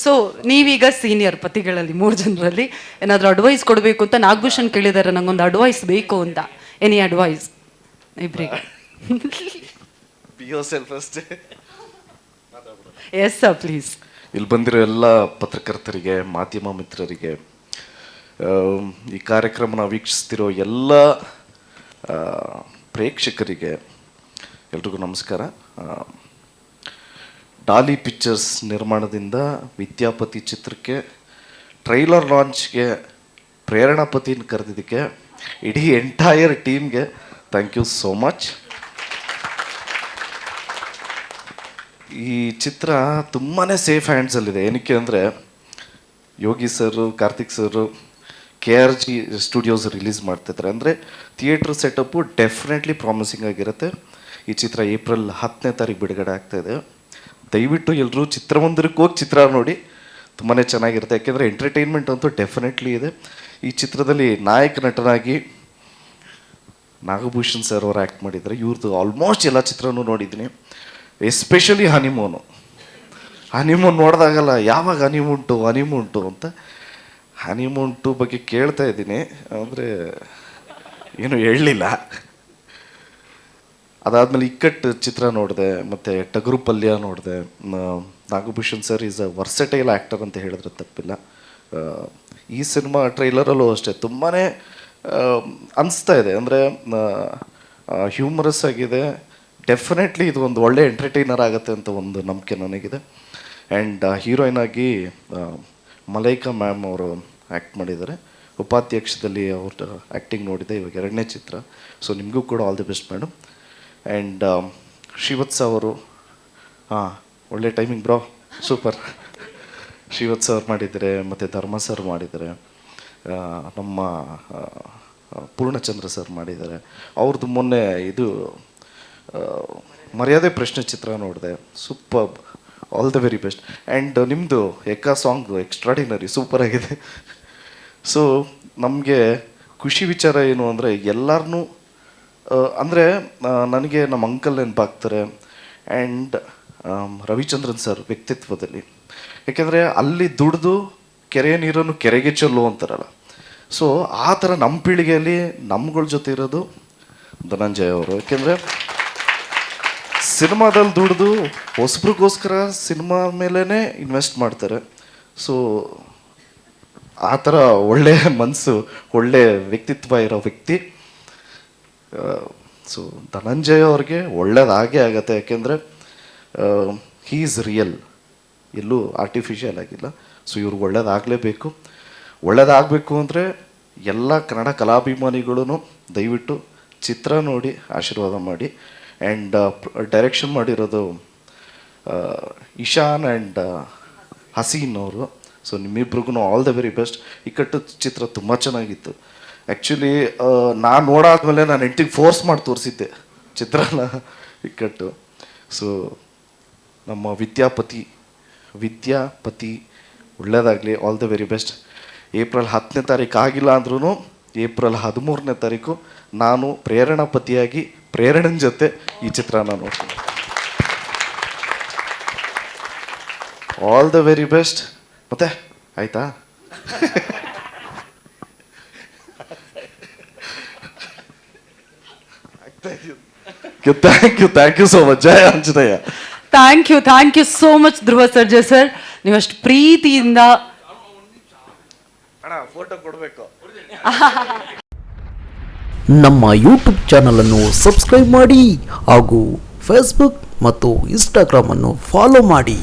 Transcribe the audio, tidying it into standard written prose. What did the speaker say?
So ನೀವೀಗ senior ಪತಿಗಳಲ್ಲಿ 3 ಜನರಲ್ಲಿ ಏನಾದರೂ ಅಡ್ವೈಸ್ ಕೊಡಬೇಕು ಅಂತ ನಾಗಭೂಷಣ್ ಕೇಳಿದ್ದಾರೆ, ನಂಗೊಂದು ಅಡ್ವೈಸ್ ಬೇಕು ಅಂತ. ಎನಿ ಅಡ್ವೈಸ್ ಇಬ್ರಿಗೆ? Yes sir, please. ಇಲ್ಲಿ ಬಂದಿರೋ ಎಲ್ಲ ಪತ್ರಕರ್ತರಿಗೆ, ಮಾಧ್ಯಮ ಮಿತ್ರರಿಗೆ, ಈ ಕಾರ್ಯಕ್ರಮನ ವೀಕ್ಷಿಸ್ತಿರೋ ಎಲ್ಲ ಪ್ರೇಕ್ಷಕರಿಗೆ ಎಲ್ರಿಗೂ ನಮಸ್ಕಾರ. ಡಾಲಿ ಪಿಕ್ಚರ್ಸ್ ನಿರ್ಮಾಣದಿಂದ ವಿದ್ಯಾಪತಿ ಚಿತ್ರಕ್ಕೆ ಟ್ರೈಲರ್ ಲಾಂಚ್ಗೆ ಪ್ರೇರಣಾಪತಿನ ಕರೆದಿದ್ದಕ್ಕೆ ಇಡೀ ಎಂಟೈರ್ ಟೀಮ್ಗೆ ಥ್ಯಾಂಕ್ ಯು ಸೋ ಮಚ್. ಈ ಚಿತ್ರ ತುಂಬಾ ಸೇಫ್ ಹ್ಯಾಂಡ್ಸಲ್ಲಿದೆ. ಏನಕ್ಕೆ ಅಂದರೆ ಯೋಗಿ ಸರು, ಕಾರ್ತಿಕ್ ಸರು KRG ಸ್ಟುಡಿಯೋಸ್ ರಿಲೀಸ್ ಮಾಡ್ತಿದ್ದಾರೆ. ಅಂದರೆ ಥಿಯೇಟ್ರ್ ಸೆಟಪ್ಪು ಡೆಫಿನೆಟ್ಲಿ ಪ್ರಾಮಿಸಿಂಗ್ ಆಗಿರುತ್ತೆ. ಈ ಚಿತ್ರ ಏಪ್ರಿಲ್ 10ನೇ ತಾರೀಕು ಬಿಡುಗಡೆ ಆಗ್ತಾಯಿದೆ. ದಯವಿಟ್ಟು ಎಲ್ಲರೂ ಚಿತ್ರಮಂದಿರಕ್ಕೆ ಹೋಗಿ ಚಿತ್ರ ನೋಡಿ, ತುಂಬಾ ಚೆನ್ನಾಗಿರುತ್ತೆ. ಯಾಕೆಂದರೆ ಎಂಟರ್ಟೈನ್ಮೆಂಟ್ ಅಂತೂ ಡೆಫಿನೆಟ್ಲಿ ಇದೆ. ಈ ಚಿತ್ರದಲ್ಲಿ ನಾಯಕ ನಟನಾಗಿ ನಾಗಭೂಷಣ್ ಸರ್ ಅವರು ಆ್ಯಕ್ಟ್ ಮಾಡಿದ್ದಾರೆ. ಇವ್ರದ್ದು ಆಲ್ಮೋಸ್ಟ್ ಎಲ್ಲ ಚಿತ್ರನೂ ನೋಡಿದ್ದೀನಿ. ಎಸ್ಪೆಷಲಿ ಹನಿಮೂನ್ ನೋಡಿದಾಗಲ್ಲ ಯಾವಾಗ ಹನಿಮೂನ್ ಅಂತ ಹನಿಮೂನ್ 2 ಬಗ್ಗೆ ಕೇಳ್ತಾ ಇದ್ದೀನಿ, ಅಂದರೆ ಏನು ಹೇಳಲಿಲ್ಲ. ಅದಾದಮೇಲೆ ಇಕ್ಕಟ್ಟು ಚಿತ್ರ ನೋಡಿದೆ, ಮತ್ತು ಟಗರು ಪಲ್ಯ ನೋಡಿದೆ. Nagabhushan sir is a versatile actor ಅಂತ ಹೇಳಿದ್ರೆ ತಪ್ಪಿಲ್ಲ. ಈ ಸಿನಿಮಾ ಟ್ರೈಲರಲ್ಲೂ ಅಷ್ಟೇ ತುಂಬಾ ಅನಿಸ್ತಾ ಇದೆ. ಅಂದರೆ ಹ್ಯೂಮರಸ್ ಆಗಿದೆ. ಡೆಫಿನೆಟ್ಲಿ ಇದು ಒಂದು ಒಳ್ಳೆ ಎಂಟರ್ಟೈನರ್ ಆಗುತ್ತೆ ಅಂತ ಒಂದು ನಂಬಿಕೆ ನನಗಿದೆ. ಆ್ಯಂಡ್ ಹೀರೋಯಿನ್ ಆಗಿ ಮಲೈಕಾ ಮ್ಯಾಮ್ ಅವರು ಆ್ಯಕ್ಟ್ ಮಾಡಿದ್ದಾರೆ. ಉಪಾಧ್ಯಕ್ಷದಲ್ಲಿ ಅವ್ರ ಆ್ಯಕ್ಟಿಂಗ್ ನೋಡಿದೆ, ಇವಾಗ 2ನೇ ಚಿತ್ರ. ಸೊ ನಿಮಗೂ ಕೂಡ all the best madam. And Srivatsa ಅವರು ಒಳ್ಳೆ ಟೈಮಿಂಗ್ ಬ್ರೋ, ಸೂಪರ್. ಶ್ರೀವತ್ಸ ಅವ್ರು ಮಾಡಿದ್ದಾರೆ, ಮತ್ತು ಧರ್ಮ ಸರ್ ಮಾಡಿದ್ದಾರೆ, ನಮ್ಮ ಪೂರ್ಣಚಂದ್ರ ಸರ್ ಮಾಡಿದ್ದಾರೆ. ಅವ್ರದ್ದು ಮೊನ್ನೆ ಇದು ಮರ್ಯಾದೆ ಪ್ರಶ್ನೆ ಚಿತ್ರ ನೋಡಿದೆ, super. All the very best. And ನಿಮ್ಮದು ಎಕ್ಕಾ ಸಾಂಗು ಎಕ್ಸ್ಟ್ರಾಡಿನರಿ, ಸೂಪರ್ ಆಗಿದೆ. ಸೊ ನಮಗೆ ಖುಷಿ ವಿಚಾರ ಏನು ಅಂದರೆ ಎಲ್ಲರನ್ನೂ ಅಂದರೆ ನನಗೆ ನಮ್ಮ ಅಂಕಲ್ ನೆನಪಾಗ್ತಾರೆ. ಆ್ಯಂಡ್ ರವಿಚಂದ್ರನ್ ಸರ್ ವ್ಯಕ್ತಿತ್ವದಲ್ಲಿ, ಯಾಕೆಂದರೆ ಅಲ್ಲಿ ದುಡಿದು ಕೆರೆಯ ನೀರನ್ನು ಕೆರೆಗೆ ಚೆಲ್ಲು ಅಂತಾರಲ್ಲ. ಸೊ ಆ ಥರ ನಮ್ಮ ಪೀಳಿಗೆಯಲ್ಲಿ ನಮ್ಗಳ ಜೊತೆ ಇರೋದು ಧನಂಜಯ ಅವರು. ಯಾಕೆಂದರೆ ಸಿನಿಮಾದಲ್ಲಿ ದುಡಿದು ಹೊಸಬ್ರಿಗೋಸ್ಕರ ಸಿನಿಮಾ ಮೇಲೇ ಇನ್ವೆಸ್ಟ್ ಮಾಡ್ತಾರೆ. ಸೊ ಆ ಥರ ಒಳ್ಳೆಯ ಮನಸ್ಸು, ಒಳ್ಳೆಯ ವ್ಯಕ್ತಿತ್ವ ಇರೋ ವ್ಯಕ್ತಿ. ಸೊ ಧನಂಜಯ ಅವ್ರಿಗೆ ಒಳ್ಳೇದಾಗೇ ಆಗುತ್ತೆ. ಯಾಕೆಂದರೆ ಹೀ ಈಸ್ ರಿಯಲ್, ಎಲ್ಲೂ ಆರ್ಟಿಫಿಷಿಯಲ್ ಆಗಿಲ್ಲ. ಸೊ ಇವ್ರಿಗೆ ಒಳ್ಳೇದಾಗಲೇಬೇಕು. ಒಳ್ಳೇದಾಗಬೇಕು ಅಂದರೆ ಎಲ್ಲ ಕನ್ನಡ ಕಲಾಭಿಮಾನಿಗಳೂ ದಯವಿಟ್ಟು ಚಿತ್ರ ನೋಡಿ ಆಶೀರ್ವಾದ ಮಾಡಿ. ಆ್ಯಂಡ್ ಡೈರೆಕ್ಷನ್ ಮಾಡಿರೋದು ಇಶಾನ್ ಆ್ಯಂಡ್ ಹಸೀನ್ ಅವರು. ಸೊ ನಿಮ್ಮಿಬ್ರಿಗೂ all the very best. Ikkattu ಚಿತ್ರ ತುಂಬ ಚೆನ್ನಾಗಿತ್ತು. ಆ್ಯಕ್ಚುಲಿ ನಾನು ನೋಡಾದ್ಮೇಲೆ ನಾನು ಹೆಂಡತಿಗೆ ಫೋರ್ಸ್ ಮಾಡಿ ತೋರಿಸಿದ್ದೆ ಚಿತ್ರನ ಇಕ್ಕಟ್ಟು. ಸೊ ನಮ್ಮ ವಿದ್ಯಾಪತಿ ಒಳ್ಳೆಯದಾಗಲಿ, all the very best. April 10ನೇ ತಾರೀಕು ಆಗಿಲ್ಲ ಅಂದ್ರೂ ಏಪ್ರಿಲ್ 13ನೇ ತಾರೀಕು ನಾನು ಪ್ರೇರಣಾಪತಿಯಾಗಿ ಪ್ರೇರಣನ ಜೊತೆ ಈ ಚಿತ್ರನ ನೋಡ್ತೀನಿ. All the very best. ಮತ್ತೆ ಆಯ್ತಾ? Thank you so much. ಜಯ Anjaneya. Thank you so much Dhruva Sarja sir. ನೀವಷ್ಟು ಪ್ರೀತಿಯಿಂದ ಫೋಟೋ ಕೊಡಬೇಕು. ನಮ್ಮ ಯೂಟ್ಯೂಬ್ ಚಾನಲನ್ನು ಸಬ್ಸ್ಕ್ರೈಬ್ ಮಾಡಿ ಹಾಗೂ ಫೇಸ್ಬುಕ್ ಮತ್ತು ಇನ್ಸ್ಟಾಗ್ರಾಮನ್ನು ಫಾಲೋ ಮಾಡಿ.